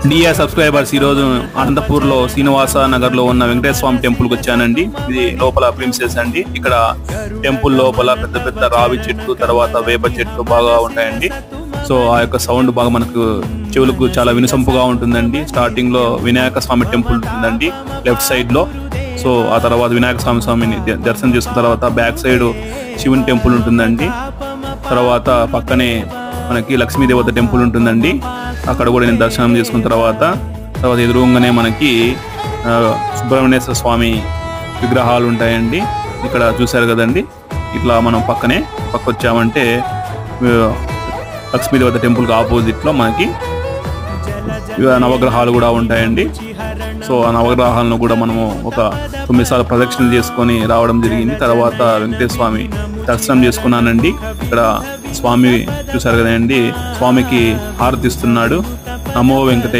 Dear subscribers, ఈరోజు అనంతపూర్లో శ్రీనివాస నగర్లో ఉన్న వెంకటేశ్వర స్వామి టెంపుల్కి వచ్చానండి. ఇది లోపల ప్రిన్సెస్ అండి. ఇక్కడ టెంపుల్ లోపల పెద్ద పెద్ద రావి చెట్లు, తర్వాత వేప చెట్లు బాగా ఉంటాయండి. సో ఆ యొక్క సౌండ్ బాగా మనకు చెవులకు చాలా వినసొంపుగా ఉంటుందండి. స్టార్టింగ్ లో వినాయక స్వామి టెంపుల్ ఉంటుందండి లెఫ్ట్ సైడ్ లో. సో ఆ తర్వాత వినాయక స్వామిని దర్శనం చేసుకున్న తర్వాత బ్యాక్ సైడ్ శివుని టెంపుల్ ఉంటుందండి. తర్వాత పక్కనే మనకి లక్ష్మీదేవత టెంపుల్ ఉంటుందండి. అక్కడ కూడా నేను దర్శనం చేసుకున్న తర్వాత ఎదురుగానే మనకి సుబ్రహ్మణ్యేశ్వర స్వామి విగ్రహాలు ఉంటాయండి. ఇక్కడ చూశారు కదండి. ఇట్లా మనం పక్క వచ్చామంటే లక్ష్మీదేవత టెంపుల్కి ఆపోజిట్లో మనకి నవగ్రహాలు కూడా ఉంటాయండి. సో ఆ నవగ్రహాలను కూడా మనము ఒక 9 సార్లు ప్రదక్షిణలు చేసుకొని రావడం జరిగింది. తర్వాత వెంకటేశ్వర స్వామి దర్శనం చేసుకున్నానండి. ఇక్కడ స్వామి చూశారు కదండి, స్వామికి హారతి ఇస్తున్నాడు. నమో వెంకటేశ్వర.